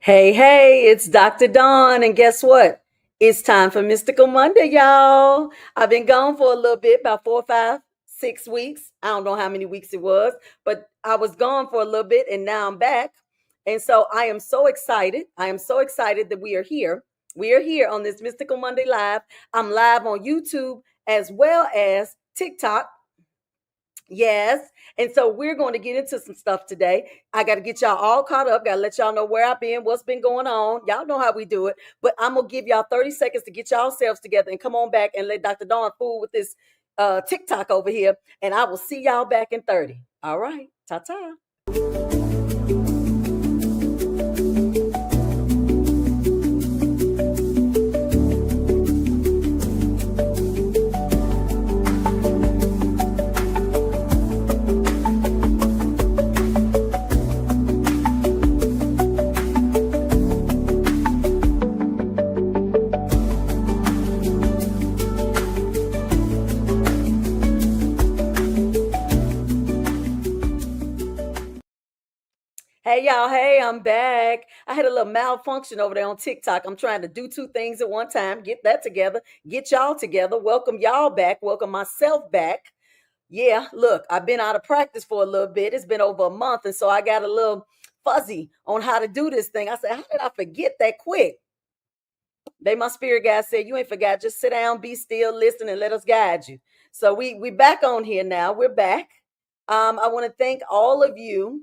Hey, hey, it's Dr. Dawn, and guess what? It's time for Mystical Monday, y'all. I've been gone for a little bit, about 4, 5, 6 weeks. I don't know how many weeks it was, but I was gone for a little bit and now I'm back. And so I am so excited. I am so excited that we are here. We are here on this Mystical Monday Live. I'm live on YouTube as well as TikTok. Yes. And so we're going to get into some stuff today. I got to get y'all all caught up. Got to let y'all know where I've been, what's been going on. Y'all know how we do it. But I'm going to give y'all 30 seconds to get y'all selves together and come on back and let Dr. Dawn fool with this TikTok over here. And I will see y'all back in 30. All right. Ta-ta. Hey y'all, hey, I'm back. I had a little malfunction over there on TikTok. I'm trying to do two things at one time, get that together, get y'all together, welcome y'all back, welcome myself back. Yeah, look, I've been out of practice for a little bit. It's been over a month, and so I got a little fuzzy on how to do this thing. I said, how did I forget that quick? My spirit guide said, you ain't forgot. Just sit down, be still, listen, and let us guide you. So we back on here now. We're back. I want to thank all of you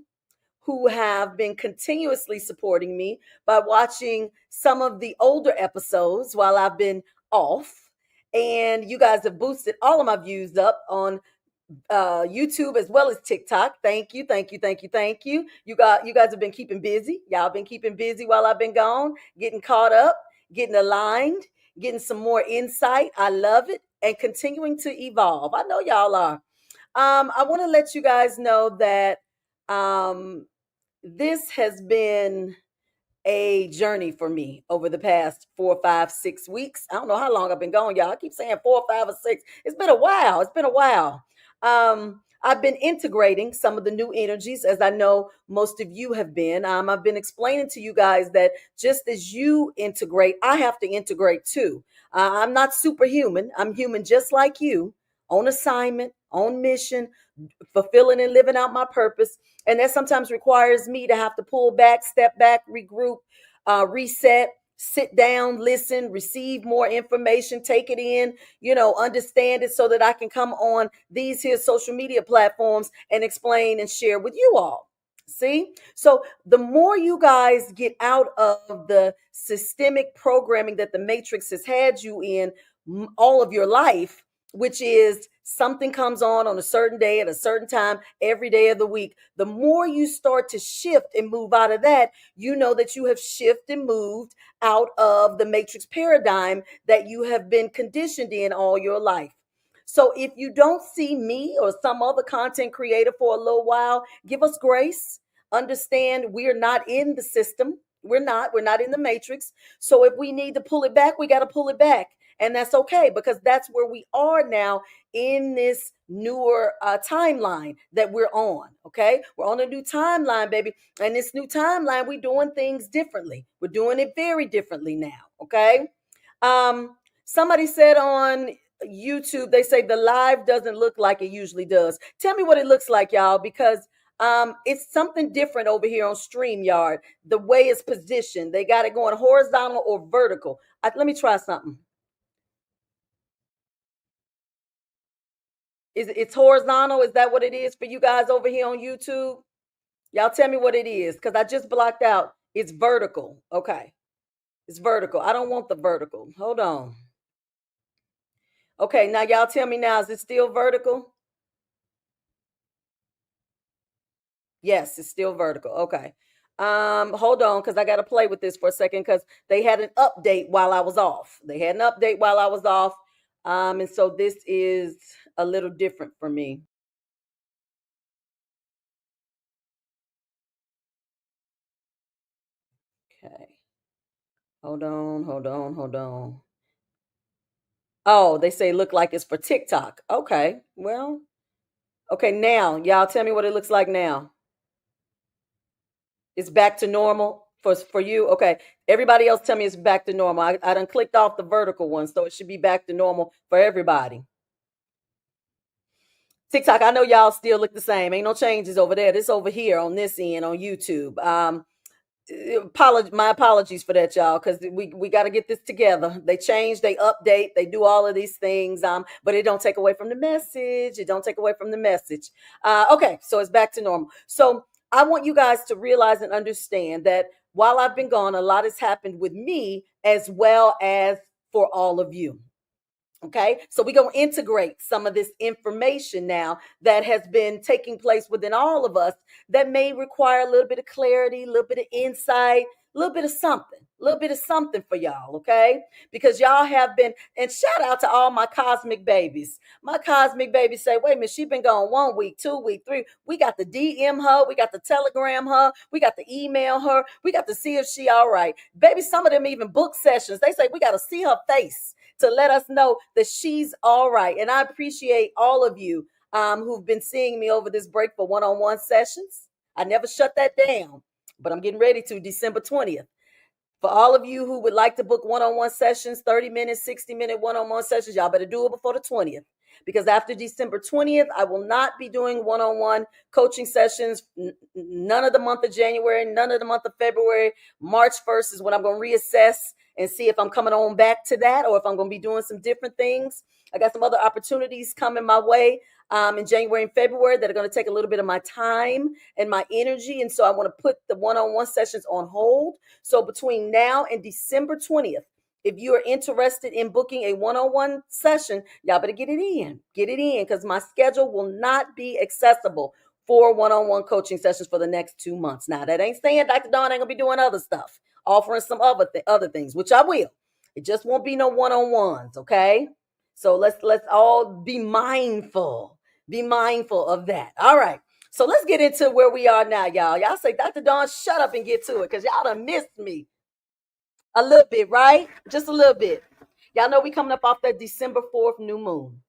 who have been continuously supporting me by watching some of the older episodes while I've been off. And you guys have boosted all of my views up on YouTube as well as TikTok. Thank you, thank you, thank you, thank you. You guys have been keeping busy. Y'all been keeping busy while I've been gone, getting caught up, getting aligned, getting some more insight. I love it, and continuing to evolve. I know y'all are. I want to let you guys know that um, this has been a journey for me over the past 4, 5, 6 weeks. I don't know how long I've been gone, y'all. I keep saying 4, 5, or 6. It's been a while. It's been a while. I've been integrating some of the new energies, as I know most of you have been. I've been explaining to you guys that just as you integrate, I have to integrate too. I'm not superhuman. I'm human just like you, on assignment, on mission, fulfilling and living out my purpose. And that sometimes requires me to have to pull back, step back, regroup, reset, sit down, listen, receive more information, take it in, understand it so that I can come on these here social media platforms and explain and share with you all. See? So the more you guys get out of the systemic programming that the Matrix has had you in all of your life, which is something comes on a certain day at a certain time every day of the week, the more you start to shift and move out of that, you know that you have shifted and moved out of the matrix paradigm that you have been conditioned in all your life. So if you don't see me or some other content creator for a little while, give us grace. Understand we're not in the system. We're not in the matrix. So if we need to pull it back, we got to pull it back. And that's okay, because that's where we are now in this newer timeline that we're on. Okay, we're on a new timeline, baby, and this new timeline, we're doing things differently. We're doing it very differently now. Okay. Somebody said on YouTube, they say the live doesn't look like it usually does. Tell me what it looks like, y'all, because it's something different over here on StreamYard. The way it's positioned, they got it going horizontal or vertical. Let me try something. It's horizontal? Is that what it is for you guys over here on YouTube? Y'all tell me what it is, because I just blocked out. It's vertical. Okay. It's vertical. I don't want the vertical. Hold on. Okay, now y'all tell me now, is it still vertical? Yes, it's still vertical. Okay. Hold on, because I gotta play with this for a second, because they had an update while I was off. They had an update while I was off. And so this is a little different for me. Okay. Hold on, hold on, hold on. Oh, they say look like it's for TikTok. Okay. Well, okay, now y'all tell me what it looks like now. It's back to normal. For you, okay. Everybody else tell me it's back to normal. I done clicked off the vertical one, so it should be back to normal for everybody. TikTok, I know y'all still look the same. Ain't no changes over there. This over here on this end on YouTube. My apologies for that, y'all, because we got to get this together. They change, they update, they do all of these things, but it don't take away from the message. It don't take away from the message. Okay, so it's back to normal. So I want you guys to realize and understand that while I've been gone, a lot has happened with me as well as for all of you. Okay, so we're going to integrate some of this information now that has been taking place within all of us that may require a little bit of clarity, a little bit of insight, a little bit of something for y'all. Okay, because y'all have been, and shout out to all my cosmic babies. My cosmic babies say, wait a minute, she been gone 1 week, 2 week, 3. We got the DM her, we got the telegram her, we got the email her, we got to see if she all right. Baby, some of them even book sessions. They say we got to see her face to let us know that she's all right. And I appreciate all of you who've been seeing me over this break for one-on-one sessions. I never shut that down, but I'm getting ready to December 20th. For all of you who would like to book one-on-one sessions, 30-minute, 60-minute one-on-one sessions, y'all better do it before the 20th. Because after December 20th, I will not be doing one-on-one coaching sessions. None of the month of January, none of the month of February. March 1st is when I'm going to reassess and see if I'm coming on back to that or if I'm going to be doing some different things. I got some other opportunities coming my way in January and February that are going to take a little bit of my time and my energy. And so I want to put the one-on-one sessions on hold. So between now and December 20th, if you are interested in booking a one-on-one session, y'all better get it in. Get it in because my schedule will not be accessible for one-on-one coaching sessions for the next 2 months. Now, that ain't saying Dr. Dawn ain't going to be doing other stuff, offering some other things, which I will. It just won't be no one-on-ones, okay? So let's all be mindful. Be mindful of that. All right. So let's get into where we are now, y'all. Y'all say, Dr. Dawn, shut up and get to it because y'all done missed me a little bit, right? Just a little bit. Y'all know we coming up off that December 4th new moon.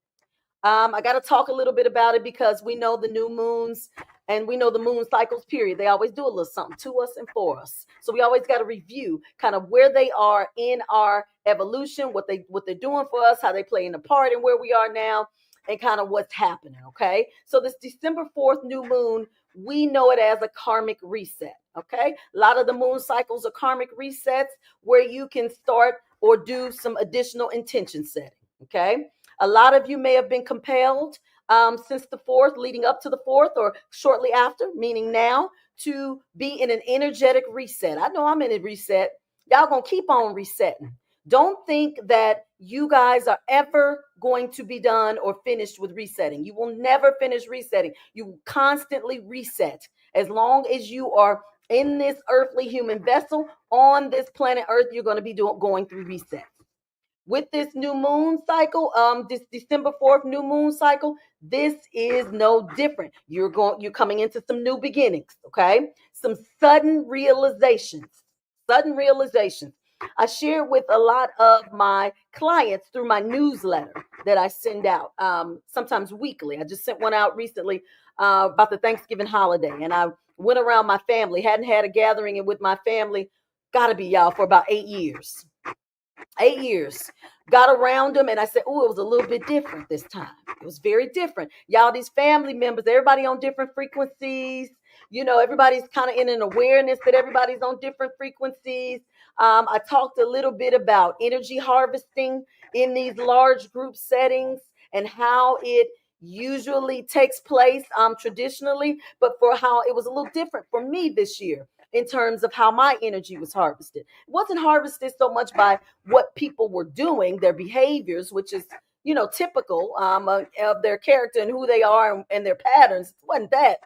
I got to talk a little bit about it because we know the new moons and we know the moon cycles, period. They always do a little something to us and for us. So we always got to review kind of where they are in our evolution, what they're doing for us, how they play in a part in where we are now, and kind of what's happening. Okay. So this December 4th new moon, we know it as a karmic reset. Okay. A lot of the moon cycles are karmic resets where you can start or do some additional intention setting. Okay. A lot of you may have been compelled since the 4th, leading up to the 4th, or shortly after, meaning now, to be in an energetic reset. I know I'm in a reset. Y'all gonna keep on resetting. Don't think that you guys are ever going to be done or finished with resetting. You will never finish resetting. You constantly reset. As long as you are in this earthly human vessel on this planet Earth, you're going to be going through resets. With this new moon cycle, this December 4th new moon cycle, this is no different. You're coming into some new beginnings, okay? Some sudden realizations. Sudden realizations. I share with a lot of my clients through my newsletter that I send out, sometimes weekly. I just sent one out recently about the Thanksgiving holiday, and I went around my family. Hadn't had a gathering with my family, gotta be y'all, for about 8 years. 8 years. Got around them and I said, oh, it was a little bit different this time. It was very different. Y'all, these family members, everybody on different frequencies. You know, everybody's kind of in an awareness that everybody's on different frequencies. I talked a little bit about energy harvesting in these large group settings and how it usually takes place traditionally, but for how it was a little different for me this year in terms of how my energy was harvested. It wasn't harvested so much by what people were doing, their behaviors, which is, you know, typical of their character and who they are and their patterns. It wasn't that.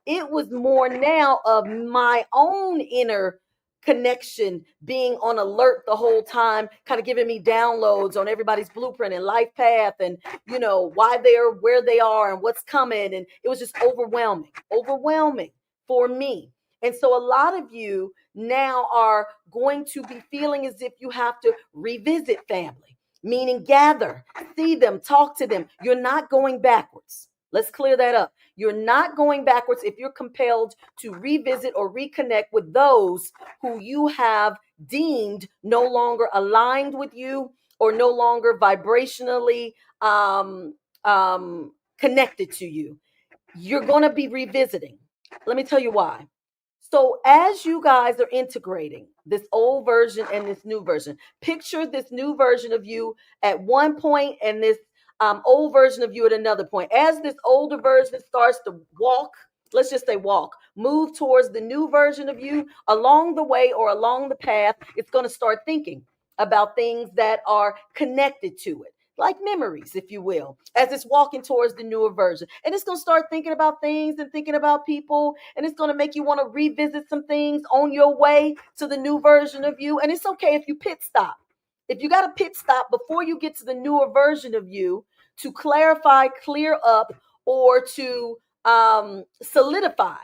It was more now of my own inner connection being on alert the whole time, kind of giving me downloads on everybody's blueprint and life path and, you know, why they're where they are and what's coming. And it was just overwhelming for me. And so a lot of you now are going to be feeling as if you have to revisit family, meaning gather, see them, talk to them. You're not going backwards. Let's clear that up. You're not going backwards if you're compelled to revisit or reconnect with those who you have deemed no longer aligned with you or no longer vibrationally connected to you. You're going to be revisiting. Let me tell you why. So, as you guys are integrating this old version and this new version, picture this new version of you at one point and this old version of you at another point. As this older version starts to walk, let's just say walk, move towards the new version of you, along the way or along the path, it's going to start thinking about things that are connected to it, like memories, if you will, as it's walking towards the newer version. And it's going to start thinking about things and thinking about people. And it's going to make you want to revisit some things on your way to the new version of you. And it's okay if you pit stop. If you got to pit stop before you get to the newer version of you to clarify, clear up, or to solidify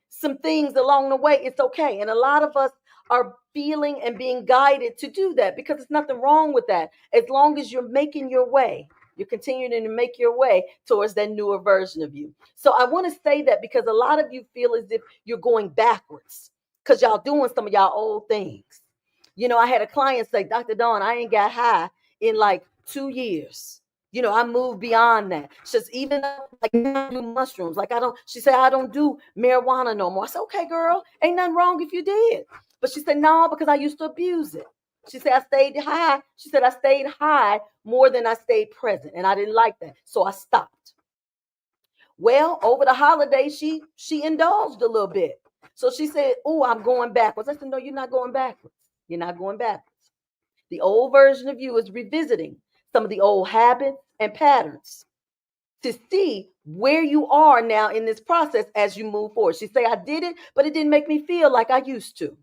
some things along the way, it's okay. And a lot of us are feeling and being guided to do that because there's nothing wrong with that. As long as you're making your way, you're continuing to make your way towards that newer version of you. So I want to say that because a lot of you feel as if you're going backwards because y'all doing some of y'all old things. You know, I had a client say, Dr. Dawn, I ain't got high in like 2 years. You know, I moved beyond that. She says, even like I don't do mushrooms. Like I don't, she said, I don't do marijuana no more. I said, okay, girl, ain't nothing wrong if you did. But she said, no, because I used to abuse it. She said, I stayed high. She said, I stayed high more than I stayed present. And I didn't like that. So I stopped. Well, over the holiday, she indulged a little bit. So she said, oh, I'm going backwards. I said, no, you're not going backwards. You're not going backwards. The old version of you is revisiting some of the old habits and patterns to see where you are now in this process as you move forward. She say, I did it, but it didn't make me feel like I used to.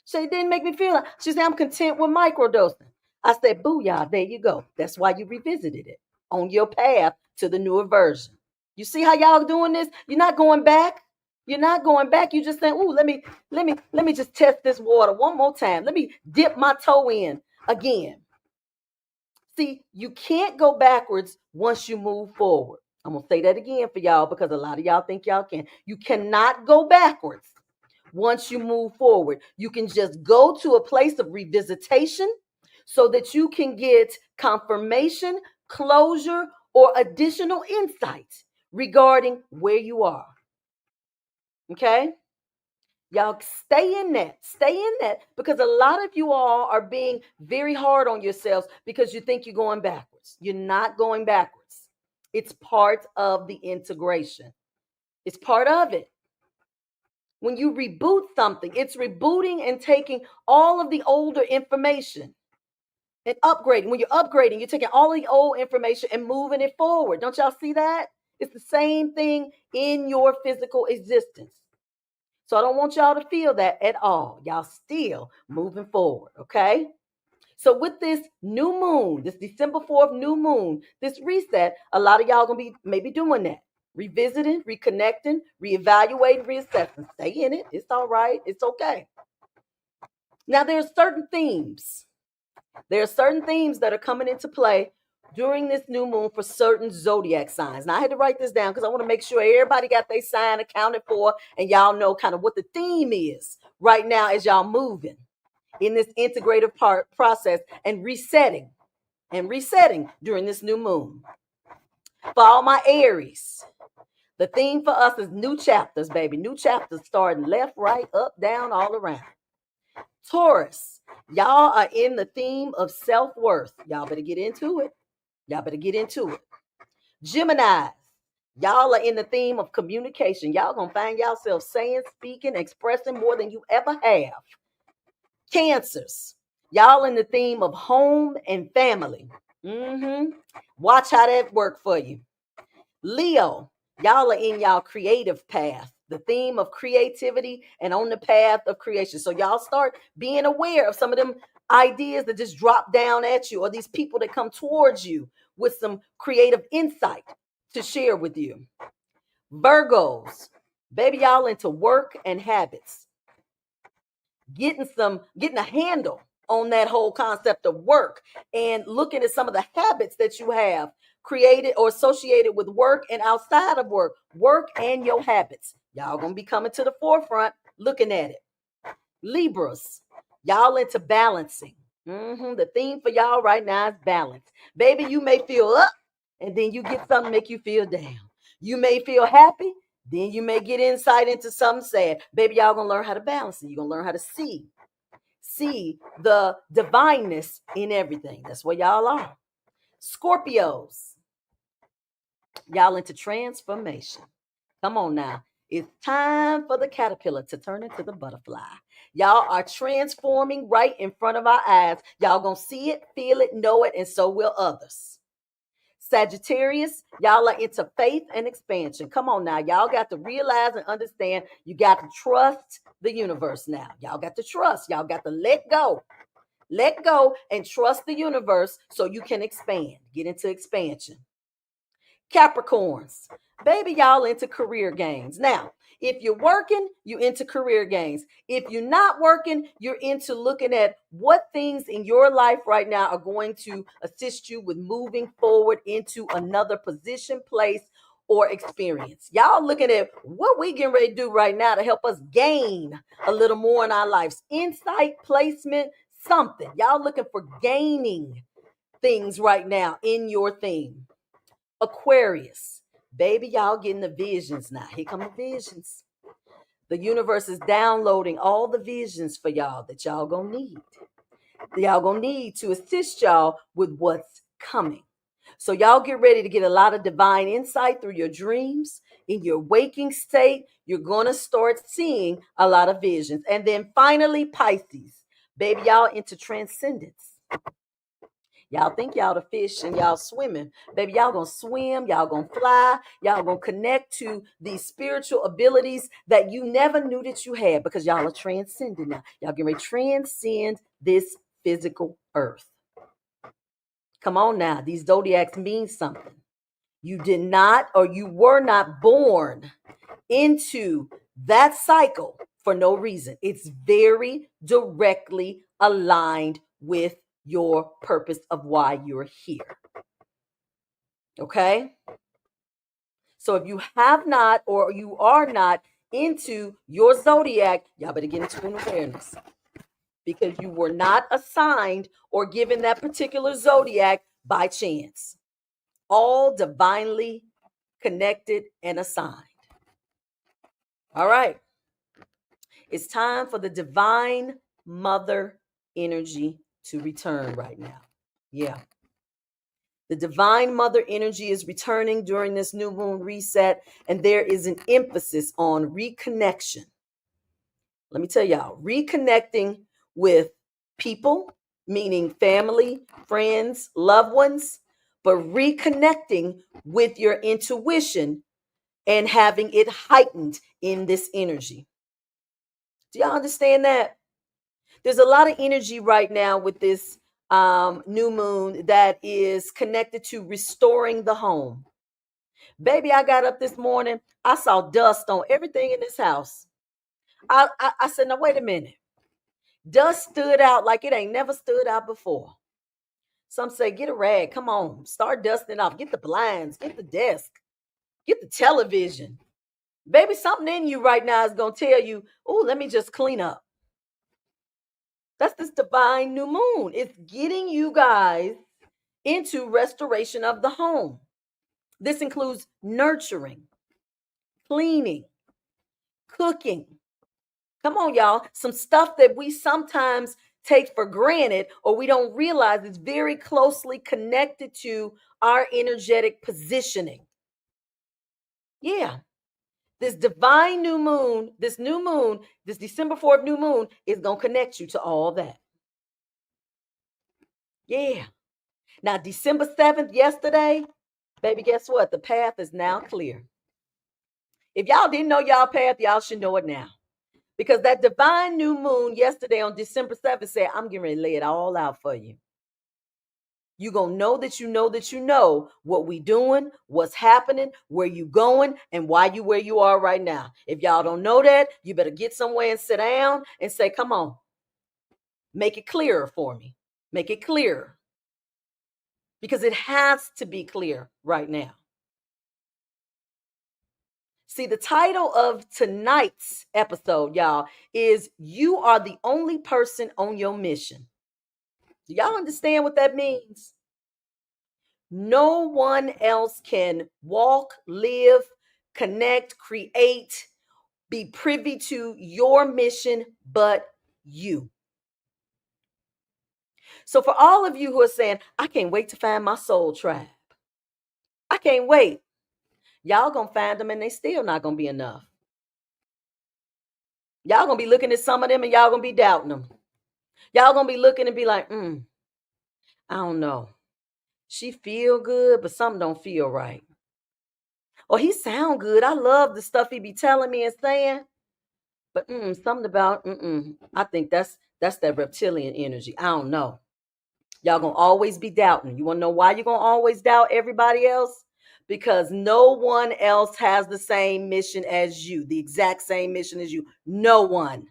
She it didn't make me feel like, she said, I'm content with microdosing. I said, booyah, there you go. That's why you revisited it on your path to the newer version. You see how y'all doing this? You're not going back. You're not going back. You just saying, "Ooh, let me just test this water one more time. Let me dip my toe in again." See, you can't go backwards once you move forward. I'm going to say that again for y'all because a lot of y'all think y'all can. You cannot go backwards once you move forward. You can just go to a place of revisitation so that you can get confirmation, closure, or additional insight regarding where you are. Okay? Y'all stay in that because a lot of you all are being very hard on yourselves because you think you're going backwards. You're not going backwards. It's part of the integration. It's part of it. When you reboot something, it's rebooting and taking all of the older information and upgrading. When you're upgrading, you're taking all of the old information and moving it forward. Don't y'all see that? It's the same thing in your physical existence. So I don't want y'all to feel that at all. Y'all still moving forward, okay? So with this new moon, this December 4th new moon, this reset, a lot of y'all gonna be maybe doing that. Revisiting, reconnecting, reevaluating, reassessing. Stay in it. It's all right. It's okay. Now there's certain themes. There are certain themes that are coming into play during this new moon for certain zodiac signs. Now I had to write this down because I want to make sure everybody got their sign accounted for and y'all know kind of what the theme is right now as y'all moving in this integrative process and resetting during this new moon. For all my Aries, the theme for us is new chapters, baby. New chapters starting left, right, up, down, all around. Taurus, y'all are in the theme of self-worth. Y'all better get into it. Y'all better get into it. Gemini, y'all are in the theme of communication. Y'all gonna find yourself saying, speaking, expressing more than you ever have. Cancers, y'all in the theme of home and family. Watch how that work for you. Leo, y'all are in y'all creative path, the theme of creativity and on the path of creation. So y'all start being aware of some of them ideas that just drop down at you or these people that come towards you with some creative insight to share with you. Virgos, baby, y'all into work and habits. Getting a handle on that whole concept of work and looking at some of the habits that you have created or associated with work and outside of work and your habits. Y'all gonna be coming to the forefront looking at it. Libras, y'all into balancing. The theme for y'all right now is balance. Baby, you may feel up and then you get something make you feel down. You may feel happy, then you may get insight into something sad. Baby, y'all gonna learn how to balance it. You're gonna learn how to see the divineness in everything. That's what y'all are. Scorpios, y'all into transformation. Come on now. It's time for the caterpillar to turn into the butterfly. Y'all are transforming right in front of our eyes. Y'all gonna see it, feel it, know it, and so will others. Sagittarius, y'all are into faith and expansion. Come on now. Y'all got to realize and understand you got to trust the universe now. Y'all got to trust. Y'all got to let go. Let go and trust the universe so you can expand. Get into expansion. Capricorns, baby, y'all into career gains. Now, if you're working, you into career gains. If you're not working, you're into looking at what things in your life right now are going to assist you with moving forward into another position, place, or experience. Y'all looking at what we getting ready to do right now to help us gain a little more in our lives. Insight, placement, something. Y'all looking for gaining things right now in your theme. Aquarius, baby, y'all getting the visions now. Here come the visions. The universe is downloading all the visions for y'all that y'all gonna need. Y'all gonna need to assist y'all with what's coming. So y'all get ready to get a lot of divine insight through your dreams. In your waking state, you're gonna start seeing a lot of visions. And then finally, Pisces, baby, y'all into transcendence. Y'all think y'all the fish and y'all swimming. Baby, y'all gonna swim, y'all gonna fly, y'all gonna connect to these spiritual abilities that you never knew that you had because y'all are transcending now. Y'all getting ready to transcend this physical earth. Come on now, these zodiacs mean something. You did not or you were not born into that cycle for no reason. It's very directly aligned with your purpose of why you're here. Okay? So if you have not or you are not into your zodiac, y'all better get into an awareness because you were not assigned or given that particular zodiac by chance. All divinely connected and assigned. All right. It's time for the divine mother energy to return right now. Yeah. The divine mother energy is returning during this new moon reset, and there is an emphasis on reconnection. Let me tell y'all, reconnecting with people, meaning family, friends, loved ones, but reconnecting with your intuition and having it heightened in this energy. Do y'all understand that? There's a lot of energy right now with this new moon that is connected to restoring the home. Baby, I got up this morning. I saw dust on everything in this house. I said, now, wait a minute. Dust stood out like it ain't never stood out before. Some say, get a rag. Come on. Start dusting off. Get the blinds. Get the desk. Get the television. Baby, something in you right now is going to tell you, oh, let me just clean up. That's this divine new moon. It's getting you guys into restoration of the home. This includes nurturing, cleaning, cooking. Come on, y'all. Some stuff that we sometimes take for granted or we don't realize is very closely connected to our energetic positioning. Yeah. This divine new moon, this December 4th new moon is going to connect you to all that. Yeah. Now, December 7th, yesterday, baby, guess what? The path is now clear. If y'all didn't know y'all path, y'all should know it now. Because that divine new moon yesterday on December 7th said, I'm getting ready to lay it all out for you. You're going to know that you know that you know what we doing, what's happening, where you going, and why you where you are right now. If y'all don't know that, you better get somewhere and sit down and say, come on, make it clearer for me. Make it clearer. because it has to be clear right now. See, the title of tonight's episode, y'all, is You Are the Only Person on Your Mission. Do y'all understand what that means? No one else can walk, live, connect, create, be privy to your mission but you. So, for all of you who are saying, I can't wait to find my soul tribe, I can't wait. Y'all gonna find them and they still not gonna be enough. Y'all gonna be looking at some of them and y'all gonna be doubting them. Y'all gonna be looking and be like, I don't know. She feel good, but something don't feel right. Or he sound good. I love the stuff he be telling me and saying, but something about I think that's that reptilian energy. I don't know. Y'all gonna always be doubting. You wanna know why you're gonna always doubt everybody else? Because no one else has the same mission as you, the exact same mission as you. No one.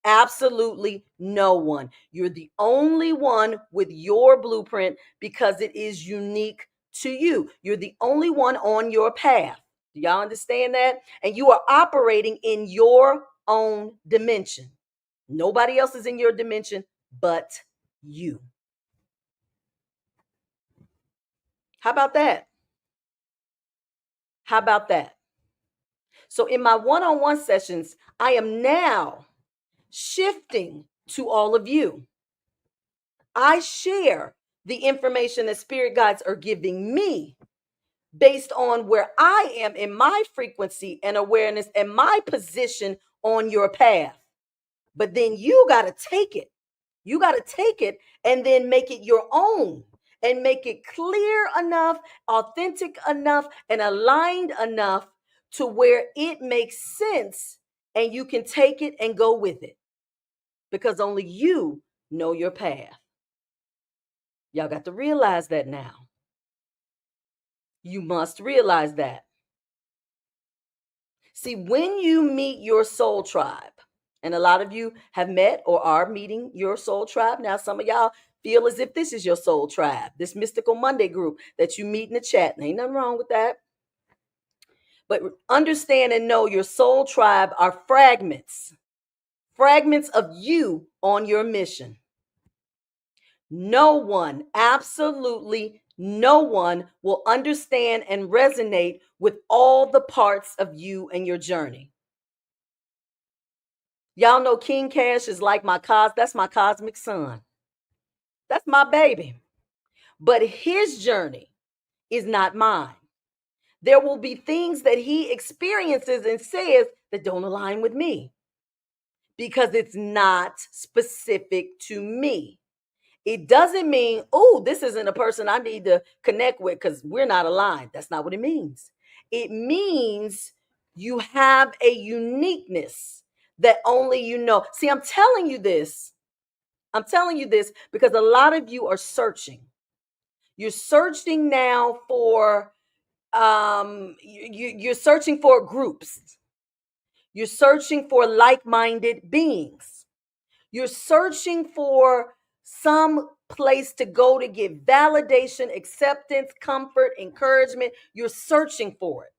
Absolutely no one. You're the only one with your blueprint because it is unique to you. You're the only one on your path. Do y'all understand that? And you are operating in your own dimension. Nobody else is in your dimension but you. How about that? How about that? So, in my one on one sessions, I am now shifting to all of you. I share the information that spirit guides are giving me based on where I am in my frequency and awareness and my position on your path. But then you got to take it. You got to take it and then make it your own and make it clear enough, authentic enough, and aligned enough to where it makes sense and you can take it and go with it because only you know your path. Y'all got to realize that now. You must realize that. See, when you meet your soul tribe, and a lot of you have met or are meeting your soul tribe. Now, some of y'all feel as if this is your soul tribe, this Mystical Monday group that you meet in the chat. And ain't nothing wrong with that. But understand and know your soul tribe are fragments of you on your mission. No one, absolutely no one, will understand and resonate with all the parts of you and your journey. Y'all know King Cash is like that's my cosmic son. That's my baby. But his journey is not mine. There will be things that he experiences and says that don't align with me because it's not specific to me. It doesn't mean, oh, this isn't a person I need to connect with because we're not aligned. That's not what it means. It means you have a uniqueness that only you know. See, I'm telling you this. I'm telling you this because a lot of you are searching. You're searching now for you're searching for groups. You're searching for like-minded beings. You're searching for some place to go to get validation, acceptance, comfort, encouragement. You're searching for it.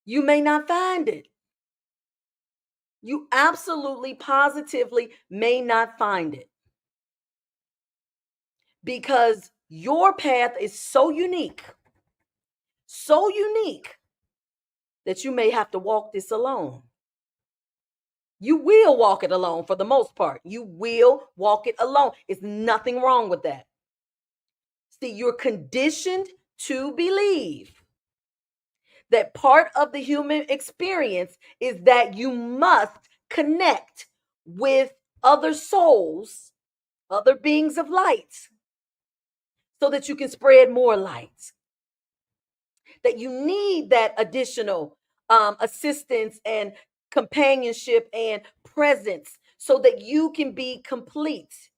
You may not find it. You absolutely, positively may not find it because your path is so unique that you may have to walk this alone. You will walk it alone for the most part. You will walk it alone. It's nothing wrong with that. See, you're conditioned to believe that part of the human experience is that you must connect with other souls, other beings of light, so that you can spread more light. That you need that additional assistance and companionship and presence so that you can be complete.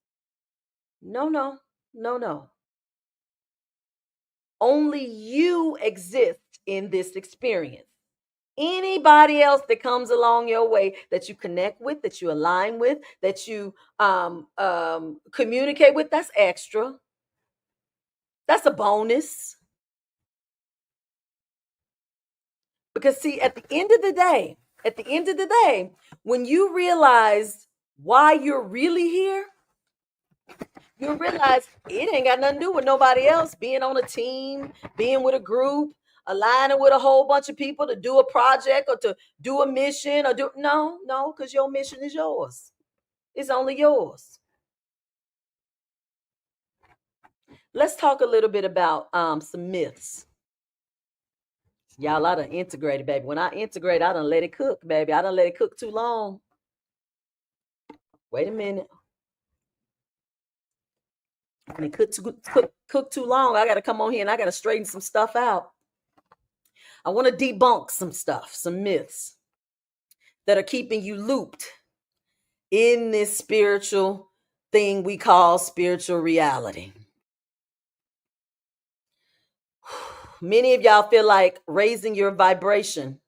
No. Only you exist in this experience. Anybody else that comes along your way that you connect with, that you align with, that you communicate with, that's extra. That's a bonus. Because see, at the end of the day, when you realize why you're really here, you realize it ain't got nothing to do with nobody else being on a team, being with a group, aligning with a whole bunch of people to do a project or to do a mission or do no, because your mission is yours. It's only yours. Let's talk a little bit about some myths. Y'all, I done integrated, baby. When I integrate, I done let it cook, baby. I done let it cook too long. Wait a minute. When it cook too long, I got to come on here and I got to straighten some stuff out. I want to debunk some stuff, some myths that are keeping you looped in this spiritual thing we call spiritual reality. Many of y'all feel like raising your vibration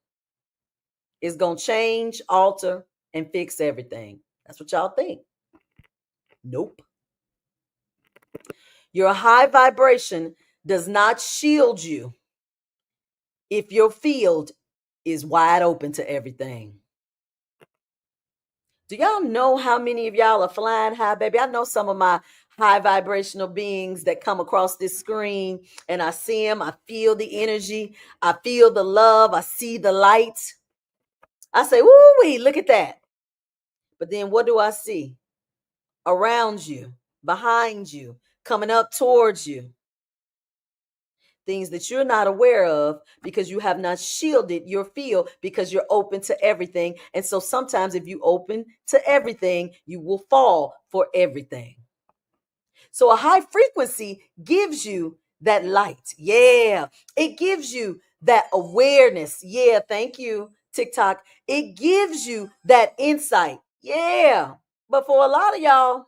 is going to change, alter, and fix everything. That's what y'all think. Nope. Your high vibration does not shield you if your field is wide open to everything. Do y'all know how many of y'all are flying high, baby? I know some of my high vibrational beings that come across this screen, and I see them. I feel the energy. I feel the love. I see the light. I say, woo-wee, look at that. But then what do I see? Around you, behind you, coming up towards you. Things that you're not aware of because you have not shielded your field because you're open to everything. And so sometimes if you open to everything, you will fall for everything. So a high frequency gives you that light. Yeah. It gives you that awareness. Yeah. Thank you, TikTok. It gives you that insight. Yeah. But for a lot of y'all,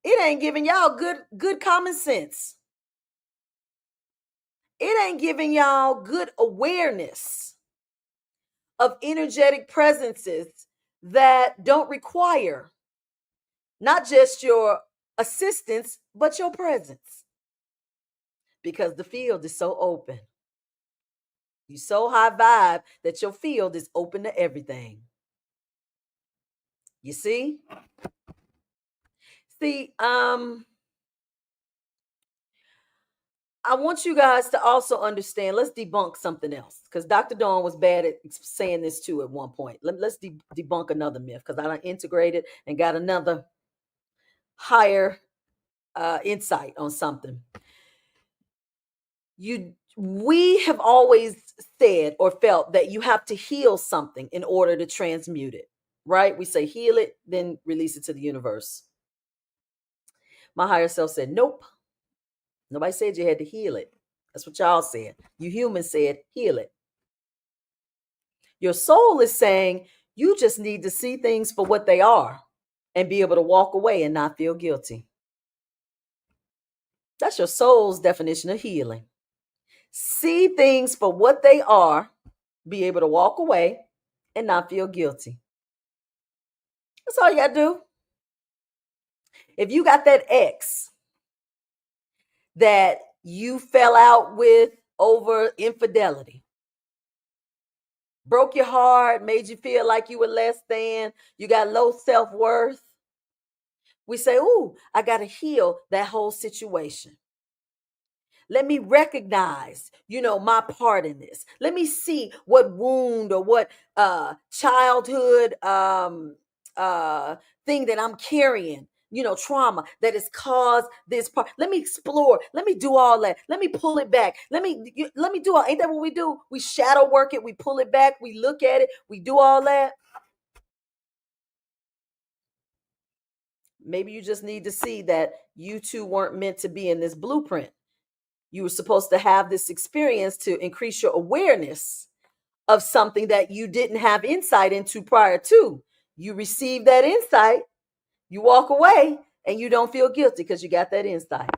it ain't giving y'all good common sense. It ain't giving y'all good awareness of energetic presences that don't require not just your assistance, but your presence. Because the field is so open. You so high vibe that your field is open to everything. You see? I want you guys to also understand. Let's debunk something else because Dr. Dawn was bad at saying this too at one point. Let's debunk another myth because I done integrated and got another higher insight on something. We have always said or felt that you have to heal something in order to transmute it, right? We say heal it, then release it to the universe. My higher self said, nope. Nobody said you had to heal it. That's what y'all said. You humans said heal it. Your soul is saying you just need to see things for what they are and be able to walk away and not feel guilty. That's your soul's definition of healing. See things for what they are, be able to walk away and not feel guilty. That's all you got to do. If you got that ex that you fell out with over infidelity, broke your heart, made you feel like you were less than, you got low self-worth, we say, ooh, I got to heal that whole situation. Let me recognize, my part in this. Let me see what wound or what childhood thing that I'm carrying, trauma that has caused this part. Let me explore. Let me do all that. Let me pull it back. Let me do all. Ain't that what we do? We shadow work it. We pull it back. We look at it. We do all that. Maybe you just need to see that you two weren't meant to be in this blueprint. You were supposed to have this experience to increase your awareness of something that you didn't have insight into prior to. You receive that insight, you walk away, and you don't feel guilty because you got that insight.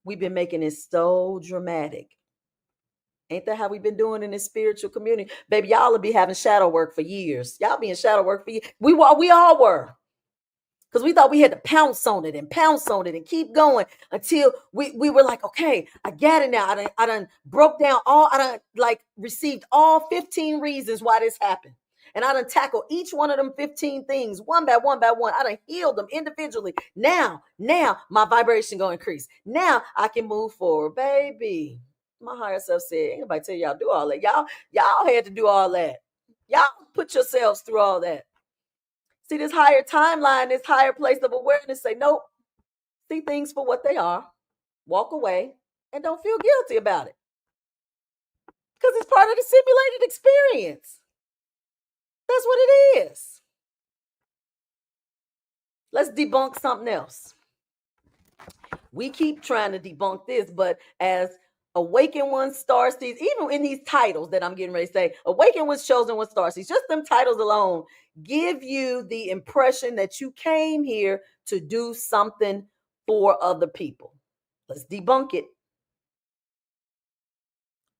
We've been making it so dramatic. Ain't that how we've been doing in this spiritual community? Baby, y'all will be having shadow work for years. Y'all be in shadow work for years. We all were. because we thought we had to pounce on it and pounce on it and keep going until we were like, okay, I got it now. I done broke down I done like received all 15 reasons why this happened. And I done tackled each one of them 15 things one by one by one. I done healed them individually. Now my vibration gonna increase. Now I can move forward, baby. My higher self said, ain't nobody tell y'all do all that. Y'all had to do all that. Y'all put yourselves through all that. See, this higher timeline, this higher place of awareness say, nope, see things for what they are, walk away, and don't feel guilty about it. Because it's part of the simulated experience. That's what it is. Let's debunk something else. We keep trying to debunk this, but as Awakened Ones, Star Seeds, even in these titles that I'm getting ready to say, Awakened Ones, Chosen Ones, Star Seeds, just them titles alone give you the impression that you came here to do something for other people. Let's debunk it.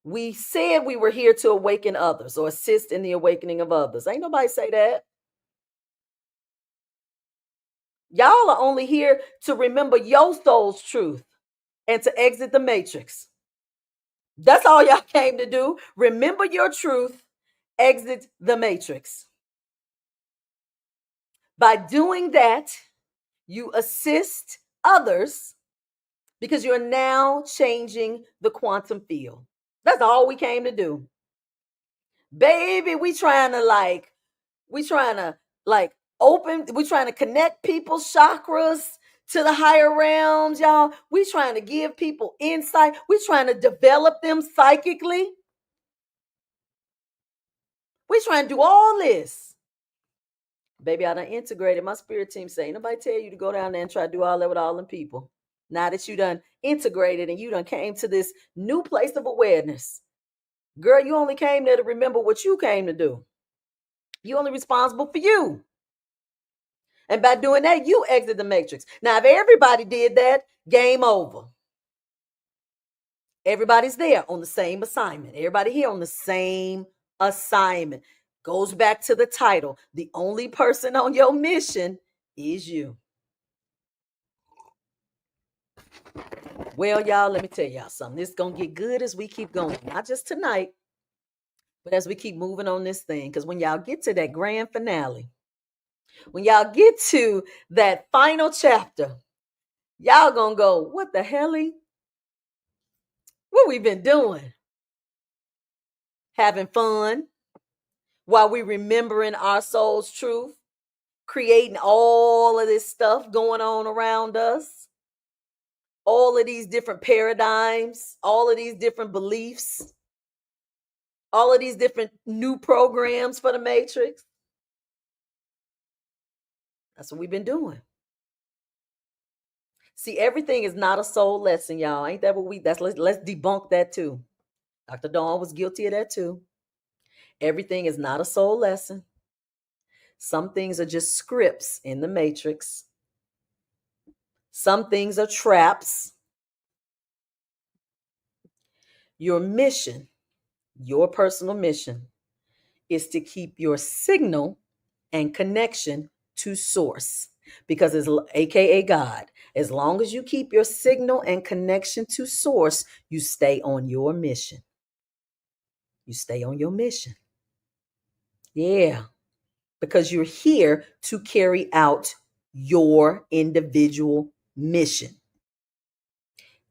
We said we were here to awaken others or assist in the awakening of others. Ain't nobody say that. Y'all are only here to remember your soul's truth and to exit the matrix. That's all y'all came to do. Remember your truth, exit the matrix. By doing that, you assist others because you're now changing the quantum field. That's all we came to do. Baby, we trying to open, we trying to connect people's chakras to the higher realms, y'all. We trying to give people insight. We trying to develop them psychically. We trying to do all this. Baby, I done integrated. My spirit team saying, nobody tell you to go down there and try to do all that with all them people. Now that you done integrated and you done came to this new place of awareness. Girl, you only came there to remember what you came to do. You only responsible for you. And by doing that, you exit the matrix. Now, if everybody did that, game over. Everybody's there on the same assignment. Everybody here on the same assignment. Goes back to the title. The only person on your mission is you. Well, y'all, let me tell y'all something. This is going to get good as we keep going. Not just tonight, but as we keep moving on this thing. Because when y'all get to that grand finale, when y'all get to that final chapter, y'all going to go, what the hell? What we been doing? Having fun while we remembering our soul's truth, creating all of this stuff going on around us, all of these different paradigms, all of these different beliefs, all of these different new programs for the Matrix. That's what we've been doing. See, everything is not a soul lesson, y'all. Ain't that what let's debunk that too. Dr. Dawn was guilty of that too. Everything is not a soul lesson. Some things are just scripts in the Matrix. Some things are traps. Your mission, your personal mission, is to keep your signal and connection to source. Because it's AKA God. As long as you keep your signal and connection to source, you stay on your mission. You stay on your mission. Yeah. Because you're here to carry out your individual mission.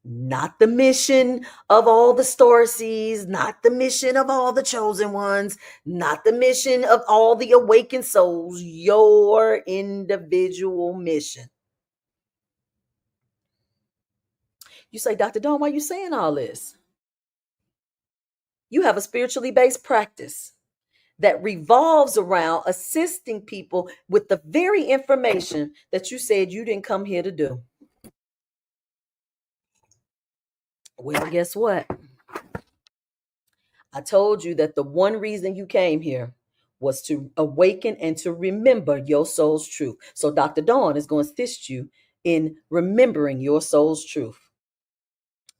Not the mission of all the star seeds, not the mission of all the chosen ones, not the mission of all the awakened souls, your individual mission. You say, Dr. Dawn, why are you saying all this? You have a spiritually based practice that revolves around assisting people with the very information that you said you didn't come here to do. Well, guess what? I told you that the one reason you came here was to awaken and to remember your soul's truth. So Dr. Dawn is going to assist you in remembering your soul's truth.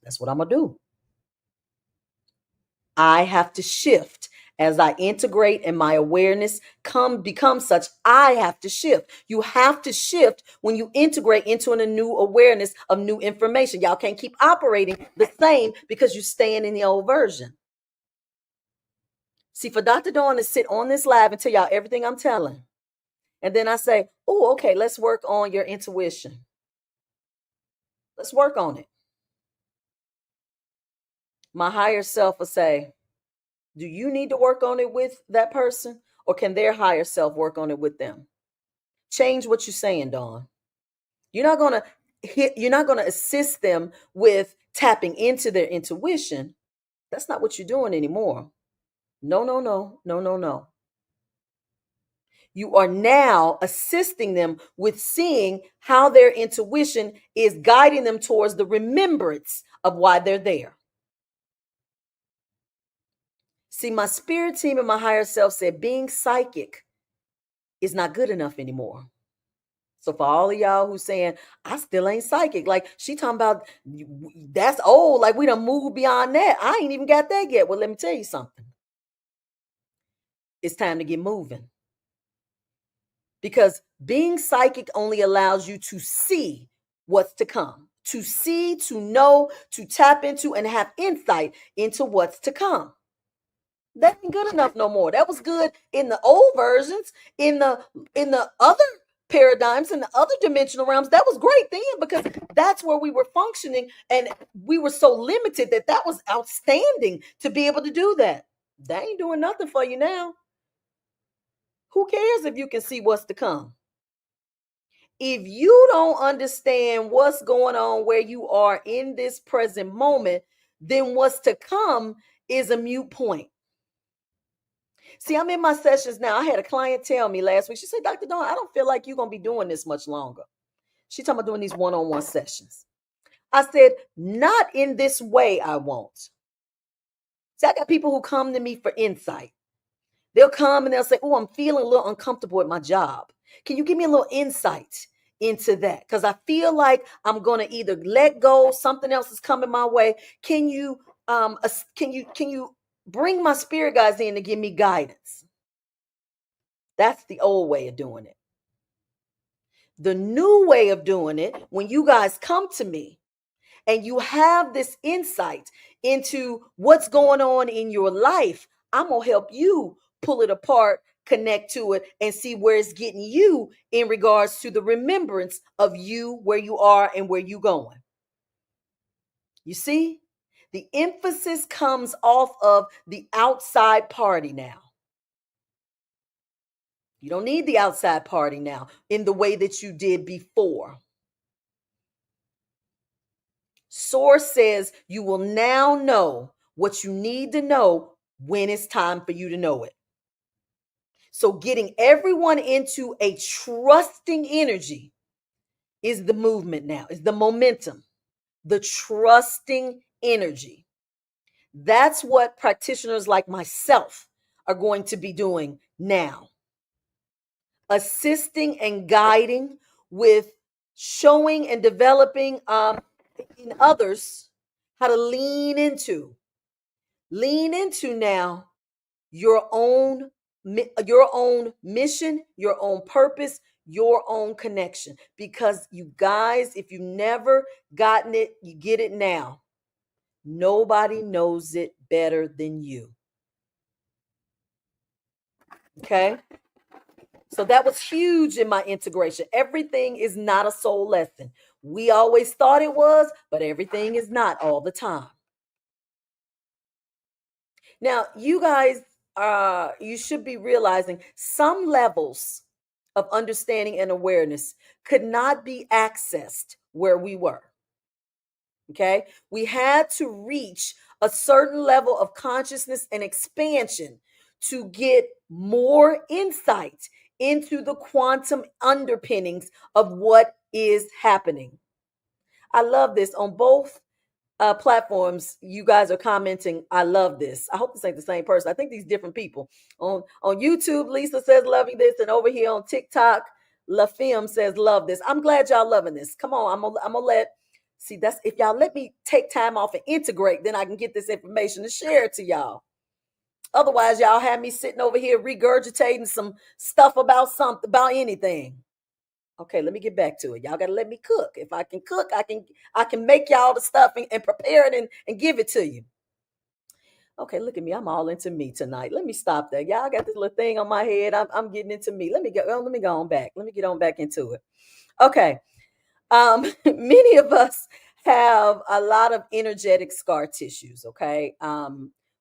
That's what I'm going to do. I have to shift As I integrate and my awareness become such, I have to shift. You have to shift when you integrate into a new awareness of new information. Y'all can't keep operating the same because you're staying in the old version. See, for Dr. Dawn to sit on this live and tell y'all everything I'm telling, and then I say, oh, okay, let's work on your intuition. Let's work on it. My higher self will say, do you need to work on it with that person, or can their higher self work on it with them? Change what you're saying, Dawn. You're not going to you're not going to assist them with tapping into their intuition. That's not what you're doing anymore. No, no, no, no, no, no. You are now assisting them with seeing how their intuition is guiding them towards the remembrance of why they're there. See, my spirit team and my higher self said being psychic is not good enough anymore. So for all of y'all who's saying, I still ain't psychic, like she talking about that's old, like we done moved beyond that. I ain't even got that yet. Well, let me tell you something. It's time to get moving. Because being psychic only allows you to see what's to come, to see, to know, to tap into, and have insight into what's to come. That ain't good enough no more. That was good in the old versions, in the other paradigms, in the other dimensional realms. That was great then because that's where we were functioning, and we were so limited that was outstanding to be able to do that. They ain't doing nothing for you now. Who cares if you can see what's to come? If you don't understand what's going on where you are in this present moment, then what's to come is a mute point. See, I'm in my sessions now. I had a client tell me last week, she said, Dr. Dawn, I don't feel like you're going to be doing this much longer. She's talking about doing these one-on-one sessions. I said, not in this way, I won't. See, I got people who come to me for insight. They'll come and they'll say, oh, I'm feeling a little uncomfortable at my job. Can you give me a little insight into that? Because I feel like I'm going to either let go, something else is coming my way. Can you bring my spirit guides in to give me guidance? That's the old way of doing it. The new way of doing it, when you guys come to me and you have this insight into what's going on in your life, I'm going to help you pull it apart, connect to it, and see where it's getting you in regards to the remembrance of you, where you are and where you're going. You see, the emphasis comes off of the outside party now. You don't need the outside party now in the way that you did before. Source says you will now know what you need to know when it's time for you to know it. So getting everyone into a trusting energy is the movement now, is the momentum, the trusting energy. That's what practitioners like myself are going to be doing now. Assisting and guiding with showing and developing in others how to lean into now your own mission, your own purpose, your own connection. Because you guys, if you've never gotten it, you get it now. Nobody knows it better than you. Okay? So that was huge in my integration. Everything is not a soul lesson. We always thought it was, but everything is not all the time. Now, you guys, you should be realizing some levels of understanding and awareness could not be accessed where we were. Okay? We had to reach a certain level of consciousness and expansion to get more insight into the quantum underpinnings of what is happening. I love this on both platforms. You guys are commenting, I love this. I hope this ain't the same person. I think these different people. On YouTube, Lisa says loving this, and over here on TikTok, La Femme says love this. I'm glad y'all loving this. Come on, I'm gonna let see, that's if y'all let me take time off and integrate, then I can get this information and share it to y'all. Otherwise, y'all have me sitting over here regurgitating some stuff about something, about anything. Okay, let me get back to it. Y'all gotta let me cook. If I can cook, I can make y'all the stuff and prepare it and give it to you. Okay, look at me. I'm all into me tonight. Let me stop that. Y'all got this little thing on my head. I'm getting into me. Let me go on back. Let me get on back into it. Okay. Many of us have a lot of energetic scar tissues. Okay.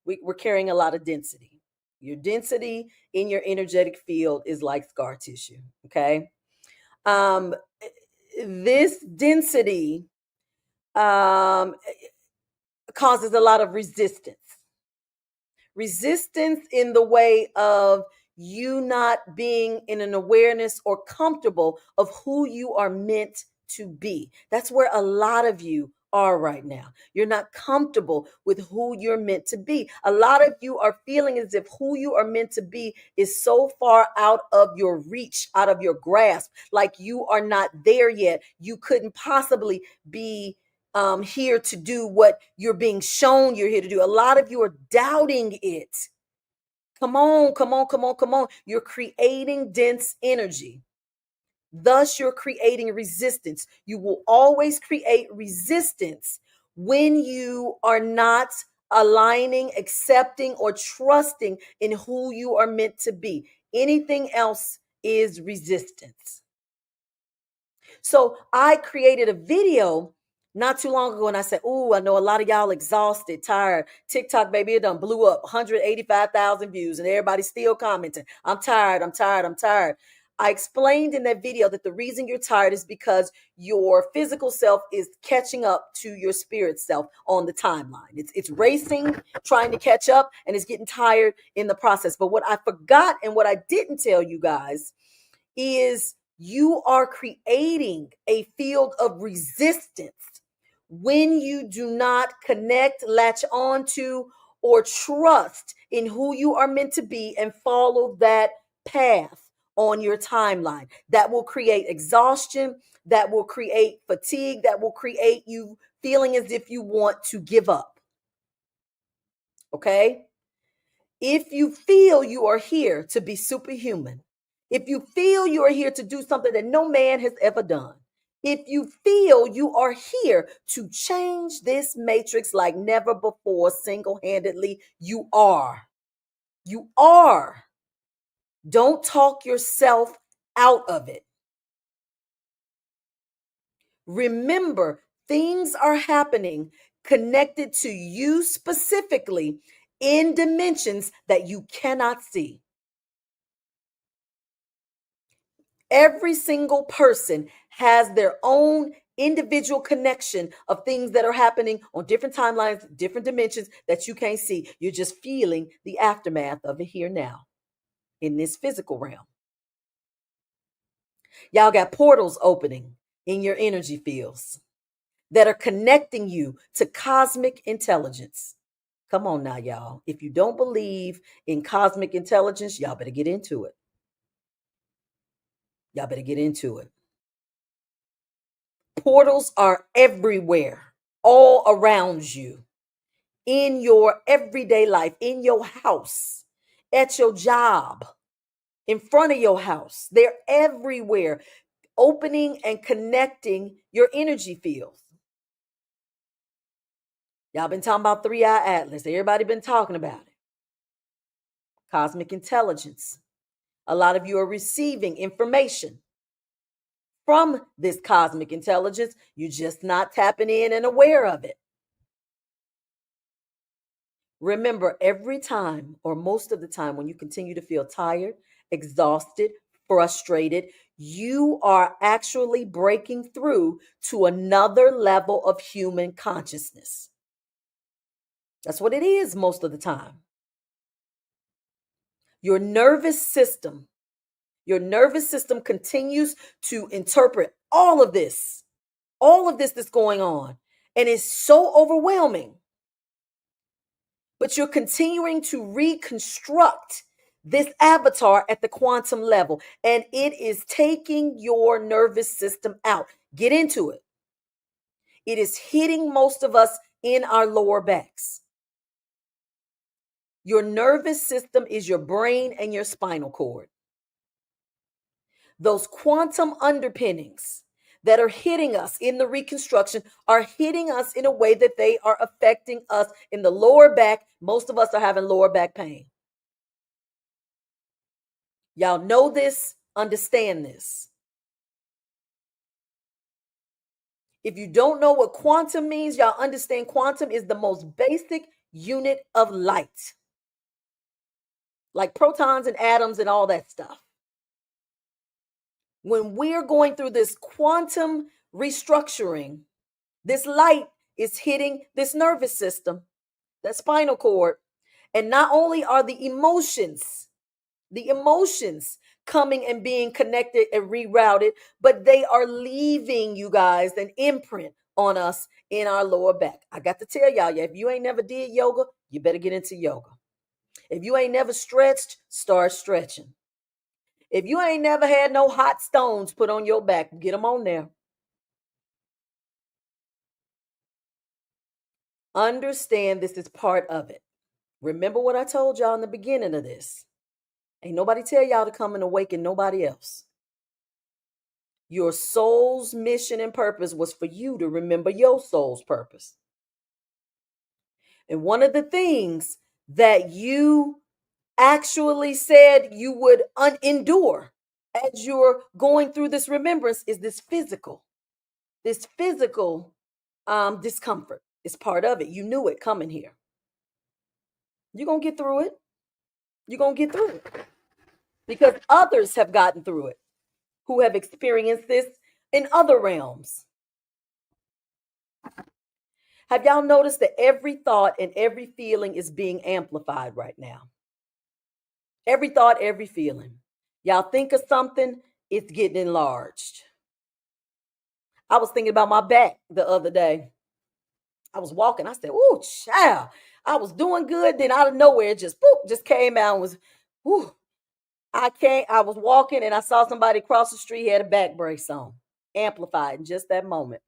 We're carrying a lot of density. Your density in your energetic field is like scar tissue. Okay. Um, this density um, causes a lot of resistance. Resistance in the way of you not being in an awareness or comfortable of who you are meant to be. That's where a lot of you are right now. You're not comfortable with who you're meant to be. A lot of you are feeling as if who you are meant to be is so far out of your reach, out of your grasp, like you are not there yet. You couldn't possibly be here to do what you're being shown you're here to do. A lot of you are doubting it. Come on, come on, come on, come on. You're creating dense energy. Thus, you're creating resistance. You will always create resistance when you are not aligning, accepting, or trusting in who you are meant to be. Anything else is resistance. So I created a video not too long ago and I said, "Ooh, I know a lot of y'all exhausted, tired. TikTok, baby, it done blew up 185,000 views and everybody's still commenting. I'm tired, I'm tired, I'm tired." I explained in that video that the reason you're tired is because your physical self is catching up to your spirit self on the timeline. It's racing, trying to catch up, and it's getting tired in the process. But what I forgot and what I didn't tell you guys is you are creating a field of resistance when you do not connect, latch on to, or trust in who you are meant to be and follow that path on your timeline. That will create exhaustion, that will create fatigue, that will create you feeling as if you want to give up. Okay? If you feel you are here to be superhuman, if you feel you are here to do something that no man has ever done, if you feel you are here to change this matrix like never before single handedly, you are. You are. Don't talk yourself out of it. Remember, things are happening connected to you specifically in dimensions that you cannot see. Every single person has their own individual connection of things that are happening on different timelines, different dimensions that you can't see. You're just feeling the aftermath of it here now in this physical realm. Y'all got portals opening in your energy fields that are connecting you to cosmic intelligence. Come on now, y'all. If you don't believe in cosmic intelligence, y'all better get into it. Y'all better get into it. Portals are everywhere, all around you, in your everyday life, in your house, at your job, in front of your house. They're everywhere, opening and connecting your energy fields. Y'all been talking about 3-Eye Atlas. Everybody been talking about it. Cosmic intelligence. A lot of you are receiving information from this cosmic intelligence. You're just not tapping in and aware of it. Remember, every time or most of the time when you continue to feel tired, exhausted, frustrated, you are actually breaking through to another level of human consciousness. That's what it is most of the time. Your nervous system continues to interpret all of this that's going on, and it's so overwhelming. But you're continuing to reconstruct this avatar at the quantum level, and it is taking your nervous system out. Get into it. It is hitting most of us in our lower backs. Your nervous system is your brain and your spinal cord. Those quantum underpinnings that are hitting us in the reconstruction are hitting us in a way that they are affecting us in the lower back. Most of us are having lower back pain. Y'all know this, understand this. If you don't know what quantum means, y'all understand quantum is the most basic unit of light, like protons and atoms and all that stuff. When we're going through this quantum restructuring, this light is hitting this nervous system, that spinal cord. And not only are the emotions coming and being connected and rerouted, but they are leaving, you guys, an imprint on us in our lower back. I got to tell y'all, if you ain't never did yoga, you better get into yoga. If you ain't never stretched, start stretching. If you ain't never had no hot stones put on your back, get them on there. Understand this is part of it. Remember what I told y'all in the beginning of this. Ain't nobody tell y'all to come and awaken nobody else. Your soul's mission and purpose was for you to remember your soul's purpose. And one of the things that you actually said you would endure as you're going through this remembrance is this physical discomfort. Is part of it. You knew it coming here. You're going to get through it. You're going to get through it because others have gotten through it who have experienced this in other realms. Have y'all noticed that every thought and every feeling is being amplified right now? Every thought, every feeling. Y'all think of something, it's getting enlarged. I was thinking about my back the other day. I was walking. I said, "Ooh, child." I was doing good. Then out of nowhere, it just came out and was, "Ooh." I was walking and I saw somebody across the street had a back brace on, amplified in just that moment.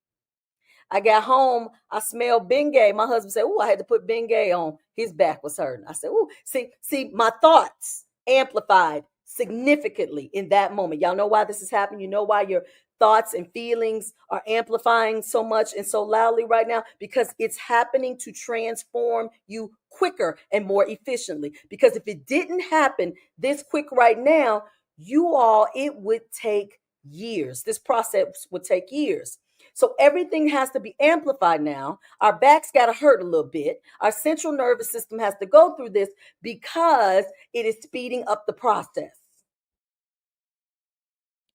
I got home, I smelled Bengay. My husband said, "Ooh, I had to put Bengay on." His back was hurting. I said, "Ooh, see, my thoughts amplified significantly in that moment." Y'all know why this is happening? You know why your thoughts and feelings are amplifying so much and so loudly right now? Because it's happening to transform you quicker and more efficiently. Because if it didn't happen this quick right now, it would take years. This process would take years. So everything has to be amplified now. Our backs got to hurt a little bit. Our central nervous system has to go through this because it is speeding up the process.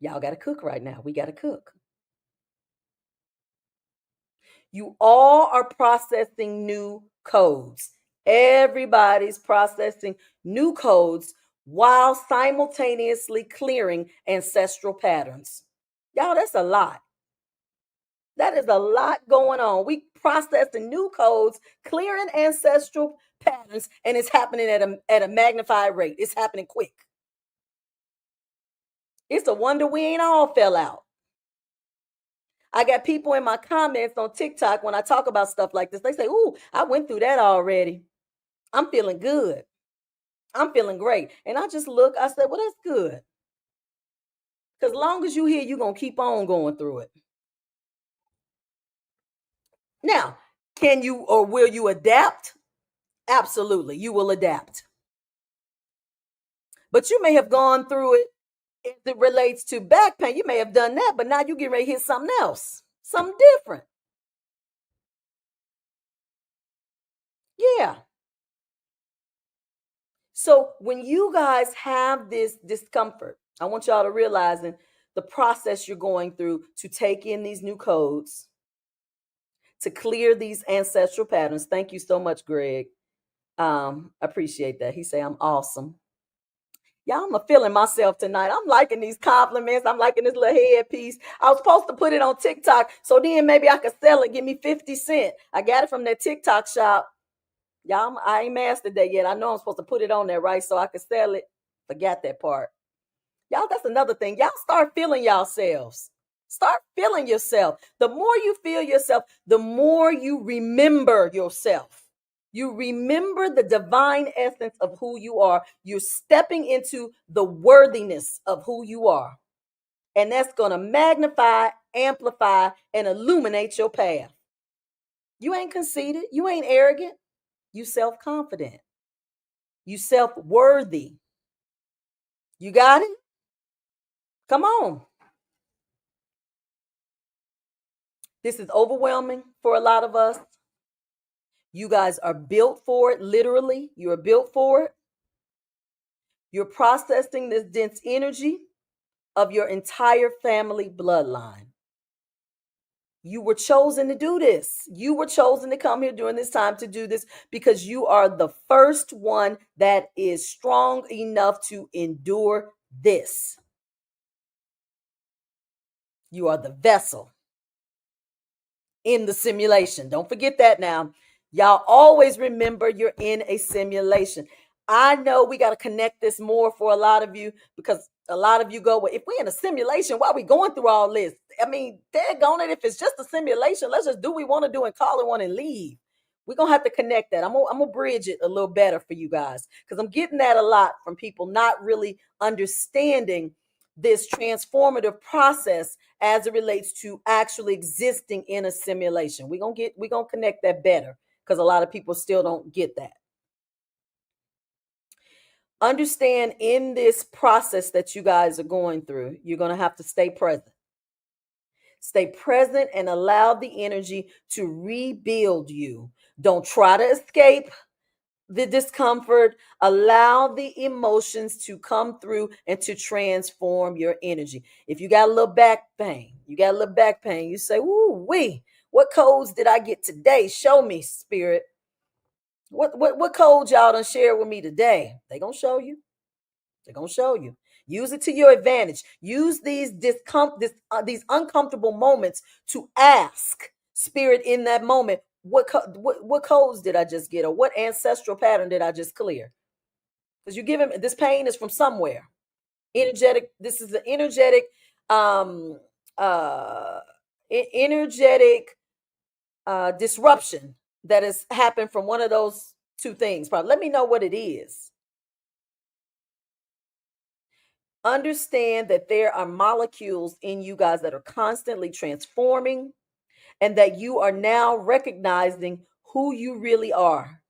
Y'all got to cook right now. We got to cook. You all are processing new codes. Everybody's processing new codes while simultaneously clearing ancestral patterns. Y'all, that's a lot. That is a lot going on. We processing new codes, clearing ancestral patterns, and it's happening at a magnified rate. It's happening quick. It's a wonder we ain't all fell out. I got people in my comments on TikTok when I talk about stuff like this. They say, "Ooh, I went through that already. I'm feeling good. I'm feeling great." And I just look, I said, "Well, that's good. Because long as you here, you're going to keep on going through it." Now, can you or will you adapt? Absolutely, you will adapt. But you may have gone through it as it relates to back pain. You may have done that, but now you get ready to hit something else, something different. Yeah. So when you guys have this discomfort, I want y'all to realize the process you're going through to take in these new codes, to clear these ancestral patterns. Thank you so much, Greg. Appreciate that. He say I'm awesome. Y'all, I'm feeling myself tonight. I'm liking these compliments. I'm liking this little headpiece. I was supposed to put it on TikTok, so then maybe I could sell it, give me 50 cents. I got it from that TikTok shop. Y'all, I ain't mastered that yet. I know I'm supposed to put it on there, right? So I could sell it. Forgot that part. Y'all, that's another thing. Y'all start feeling yourselves. Start feeling yourself. The more you feel yourself, the more you remember yourself. You remember the divine essence of who you are. You're stepping into the worthiness of who you are. And that's going to magnify, amplify, and illuminate your path. You ain't conceited. You ain't arrogant. You self-confident. You self-worthy. You got it? Come on. This is overwhelming for a lot of us. You guys are built for it, literally. You are built for it. You're processing this dense energy of your entire family bloodline. You were chosen to do this. You were chosen to come here during this time to do this because you are the first one that is strong enough to endure this. You are the vessel in the simulation. Don't forget that now. Y'all always remember you're in a simulation. I know we got to connect this more for a lot of you because a lot of you go, well, if we're in a simulation, why are we going through all this? I mean, daggone it, if it's just a simulation, let's just do what we want to do and call it one and leave. We're going to have to connect that. I'm going to bridge it a little better for you guys because I'm getting that a lot from people not really understanding this transformative process as it relates to actually existing in a simulation. We're gonna connect that better because a lot of people still don't get that. Understand in this process that you guys are going through, you're gonna have to stay present. Stay present and allow the energy to rebuild you. Don't try to escape the discomfort. Allow the emotions to come through and to transform your energy. If you got a little back pain, you say, "Ooh, what codes did I get today? Show me, spirit. What codes y'all done share with me today?" They gonna show you. They're gonna show you. Use it to your advantage. Use these uncomfortable moments to ask spirit in that moment, what codes did I just get, or what ancestral pattern did I just clear? Because you give him this pain is from somewhere. Energetic. This is the energetic, um, uh, energetic disruption that has happened from one of those two things. Probably. Let me know what it is. Understand that there are molecules in you guys that are constantly transforming and that you are now recognizing who you really are.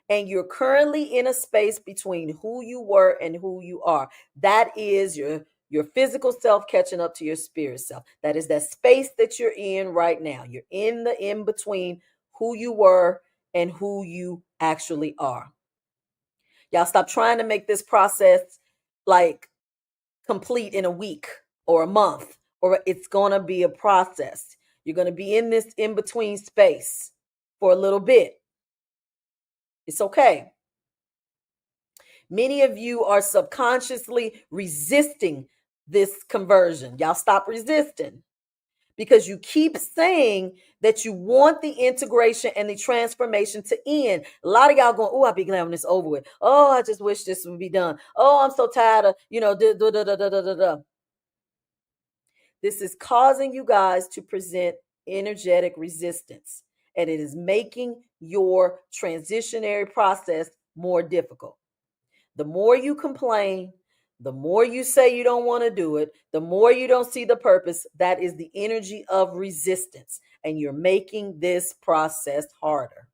And you're currently in a space between who you were and who you are. That is your physical self catching up to your spirit self. That is that space that you're in right now. You're in the in between who you were and who you actually are. Y'all stop trying to make this process like complete in a week or a month, or it's going to be a process. You're going to be in this in between space for a little bit. It's okay. Many of you are subconsciously resisting this conversion. Y'all stop resisting because you keep saying that you want the integration and the transformation to end. A lot of y'all going, "Oh, I'll be glad when it's over with. Oh, I just wish this would be done. Oh, I'm so tired of, This is causing you guys to present energetic resistance, and it is making your transitionary process more difficult. The more you complain, the more you say you don't want to do it, the more you don't see the purpose. That is the energy of resistance, and you're making this process harder.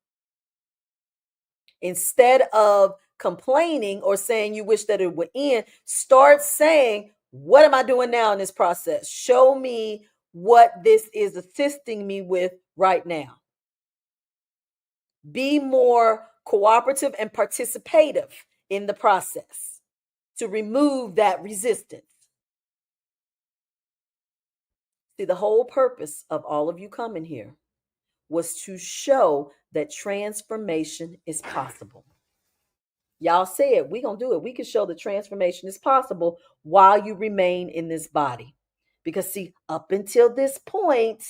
Instead of complaining or saying you wish that it would end, start saying, "What am I doing now in this process? Show me what this is assisting me with right now." Be more cooperative and participative in the process to remove that resistance. See, the whole purpose of all of you coming here was to show that transformation is possible. Y'all said we're going to do it. We can show the transformation is possible while you remain in this body. Because, see, up until this point,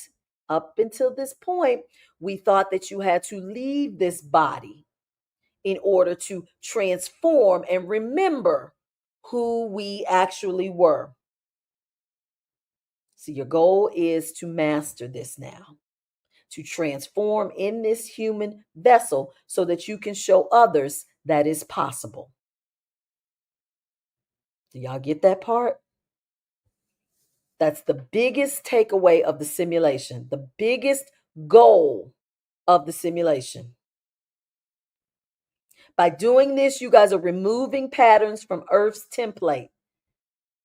we thought that you had to leave this body in order to transform and remember who we actually were. So your goal is to master this now, to transform in this human vessel so that you can show others that is possible. Do y'all get that part? That's the biggest takeaway of the simulation, the biggest goal of the simulation. By doing this, you guys are removing patterns from Earth's template.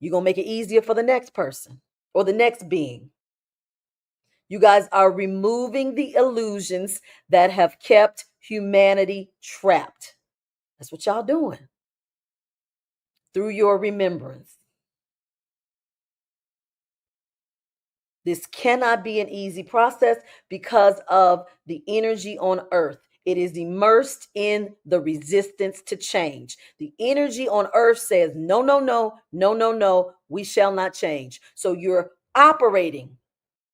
You're going to make it easier for the next person or the next being. You guys are removing the illusions that have kept humanity trapped. That's what y'all doing through your remembrance. This cannot be an easy process because of the energy on Earth. It is immersed in the resistance to change. The energy on Earth says, no, no, no, no, no, no, we shall not change. So you're operating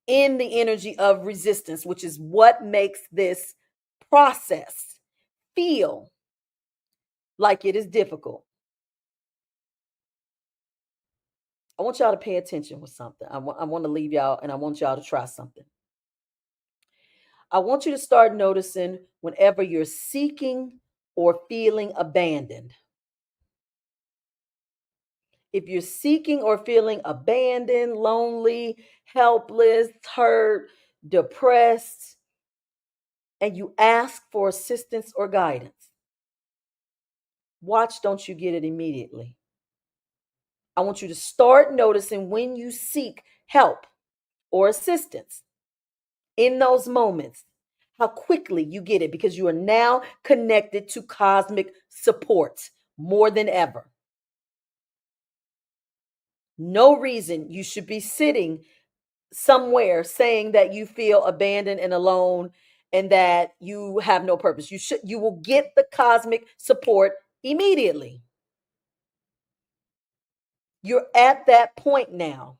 in the energy of resistance, which is what makes this process feel like it is difficult. I want y'all to pay attention with something. I want to leave y'all and I want y'all to try something. I want you to start noticing whenever you're seeking or feeling abandoned. If you're seeking or feeling abandoned, lonely, helpless, hurt, depressed, and you ask for assistance or guidance, watch, don't you get it immediately. I want you to start noticing when you seek help or assistance in those moments, how quickly you get it because you are now connected to cosmic support more than ever. No reason you should be sitting somewhere saying that you feel abandoned and alone and that you have no purpose. You will get the cosmic support immediately. You're at that point now.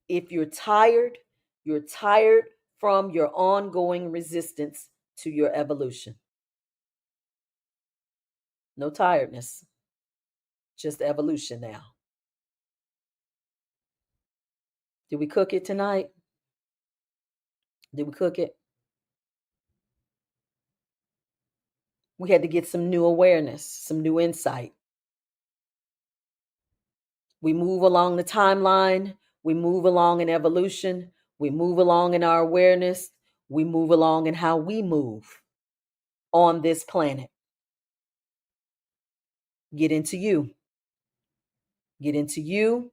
If you're tired from your ongoing resistance to your evolution. No tiredness, just evolution now. Did we cook it tonight? Did we cook it? We had to get some new awareness, some new insight. We move along the timeline. We move along in evolution. We move along in our awareness. We move along in how we move on this planet. Get into you. Get into you.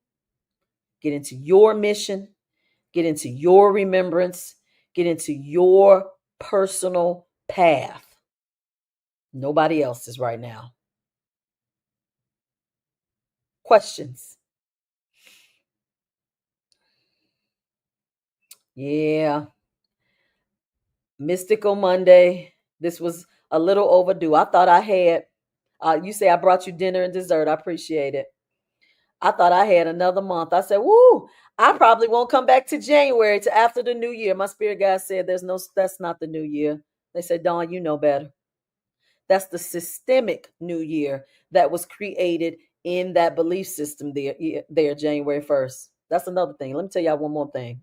Get into your mission. Get into your remembrance. Get into your personal path. Nobody else's right now. Questions? Yeah. Mystical Monday. This was a little overdue. I thought I had, you say I brought you dinner and dessert. I appreciate it. I thought I had another month. I said, woo, I probably won't come back to January to after the new year. My spirit guide said that's not the new year. They said, Dawn, you know better. That's the systemic new year that was created in that belief system there January 1st. That's another thing. Let me tell y'all one more thing.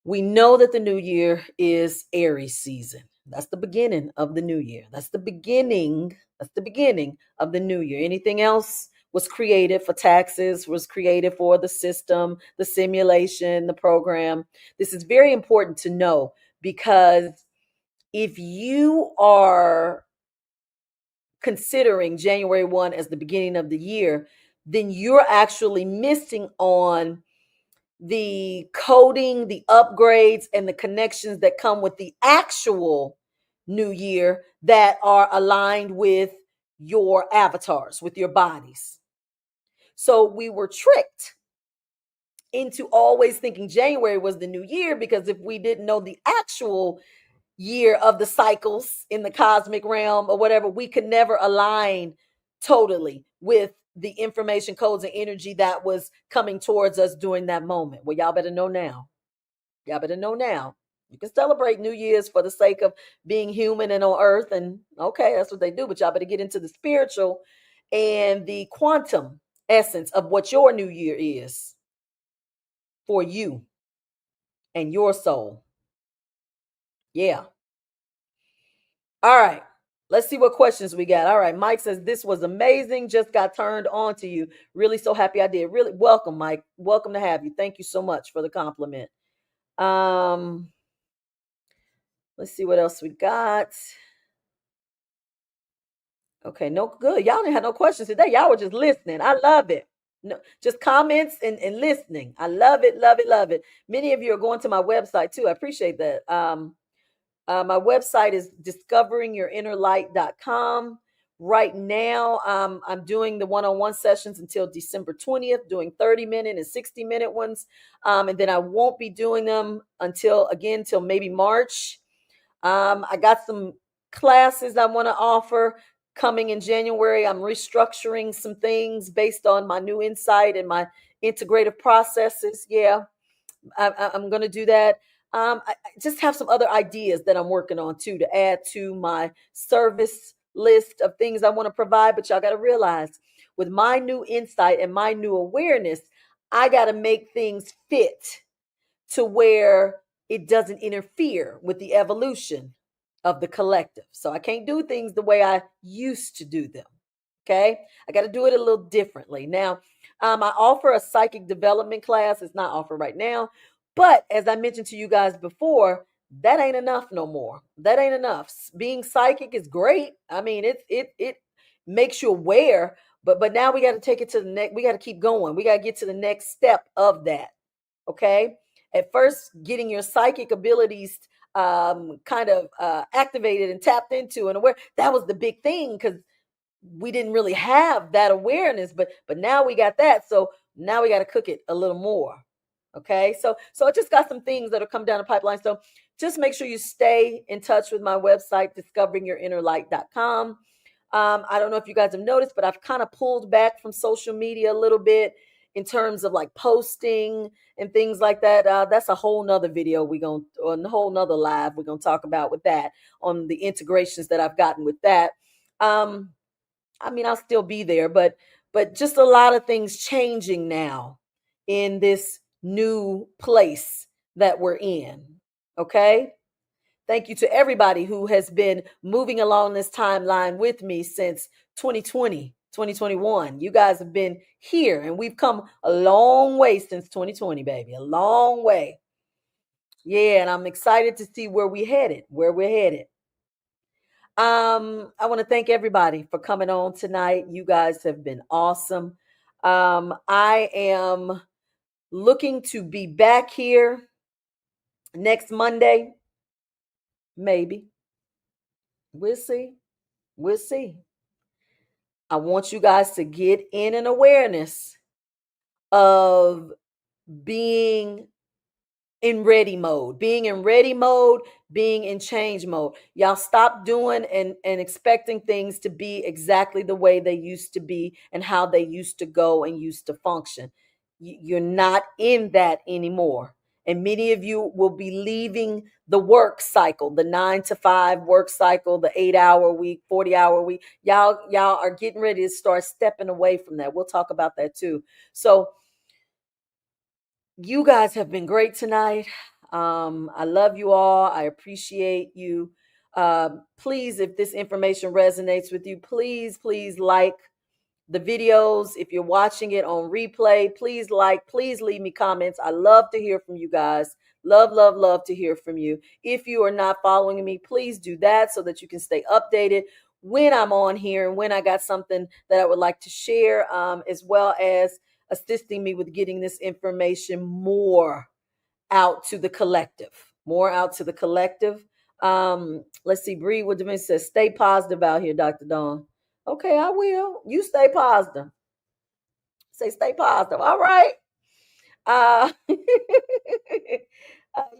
We know that the new year is Aries season. That's the beginning of the new year. That's the beginning of the new year. Anything else was created for taxes, was created for the system, the simulation, the program. This is very important to know because if you are considering January 1 as the beginning of the year, then you're actually missing on the coding, the upgrades, and the connections that come with the actual new year that are aligned with your avatars, with your bodies. So we were tricked into always thinking January was the new year because if we didn't know the actual year of the cycles in the cosmic realm or whatever, we could never align totally with the information codes and energy that was coming towards us during that moment. Well, y'all better know now. Y'all better know now. You can celebrate New Year's for the sake of being human and on earth. And okay, that's what they do. But y'all better get into the spiritual and the quantum essence of what your new year is for you. and your soul. Yeah. All right. Let's see what questions we got. All right. Mike says, this was amazing. Just got turned on to you. Really so happy I did. Really welcome, Mike. Welcome to have you. Thank you so much for the compliment. Um, let's see what else we got. Okay, no good. Y'all didn't have no questions today. Y'all were just listening. I love it. No, just comments and listening. I love it, love it, love it. Many of you are going to my website too. I appreciate that. My website is discoveringyourinnerlight.com. Right now, I'm doing the one-on-one sessions until December 20th, doing 30-minute and 60-minute ones. And then I won't be doing them till maybe March. I got some classes I want to offer coming in January. I'm restructuring some things based on my new insight and my integrative processes. Yeah, I'm going to do that. I just have some other ideas that I'm working on too to add to my service list of things I want to provide. But y'all got to realize with my new insight and my new awareness, I got to make things fit to where it doesn't interfere with the evolution of the collective. So I can't do things the way I used to do them. Okay. I got to do it a little differently. Now, I offer a psychic development class. It's not offered right now. But as I mentioned to you guys before, that ain't enough no more. That ain't enough. Being psychic is great. I mean, it makes you aware, but now we got to take it to the next. We got to keep going. We got to get to the next step of that. Okay. At first, getting your psychic abilities kind of activated and tapped into and aware, that was the big thing because we didn't really have that awareness, but now we got that. So now we got to cook it a little more. Okay. So I just got some things that'll come down the pipeline. So just make sure you stay in touch with my website, discoveringyourinnerlight.com. I don't know if you guys have noticed, but I've kind of pulled back from social media a little bit in terms of like posting and things like that. That's a whole nother video or a whole nother live we're gonna talk about with that on the integrations that I've gotten with that. Um, I mean, I'll still be there, but just a lot of things changing now in this new place that we're in. Okay. Thank you to everybody who has been moving along this timeline with me since 2020, 2021. You guys have been here and we've come a long way since 2020, baby. A long way. Yeah, and I'm excited to see where we're headed. I want to thank everybody for coming on tonight. You guys have been awesome. I am looking to be back here next Monday. Maybe. We'll see. We'll see. I want you guys to get in an awareness of being in ready mode, being in change mode. Y'all stop doing and expecting things to be exactly the way they used to be and how they used to go and used to function. You're not in that anymore. And many of you will be leaving the work cycle, the 9 to 5 work cycle, the 8-hour week, 40-hour week. Y'all are getting ready to start stepping away from that. We'll talk about that too. So you guys have been great tonight. I love you all. I appreciate you. Please, if this information resonates with you, please like the videos. If you're watching it on replay, please leave me comments. I love to hear from you guys. Love to hear from you. If you are not following me, please do that so that you can stay updated when I'm on here and when I got something that I would like to share, as well as assisting me with getting this information more out to the collective. Let's see. Bree Woodman says, stay positive out here, Dr. Dawn. Okay, I will. You stay positive. Stay positive. All right. Uh,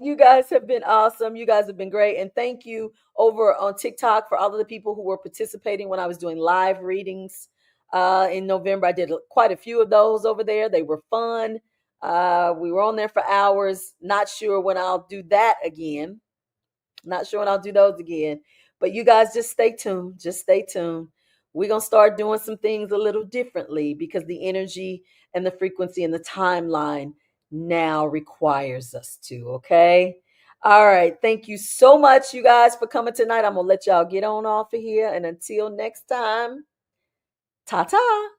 you guys have been awesome. You guys have been great. And thank you over on TikTok for all of the people who were participating when I was doing live readings in November. I did quite a few of those over there. They were fun. We were on there for hours. Not sure when I'll do that again. Not sure when I'll do those again. But you guys just stay tuned. Just stay tuned. We're going to start doing some things a little differently because the energy and the frequency and the timeline now requires us to. Okay. All right. Thank you so much, you guys, for coming tonight. I'm going to let y'all get on off of here. And until next time, ta ta.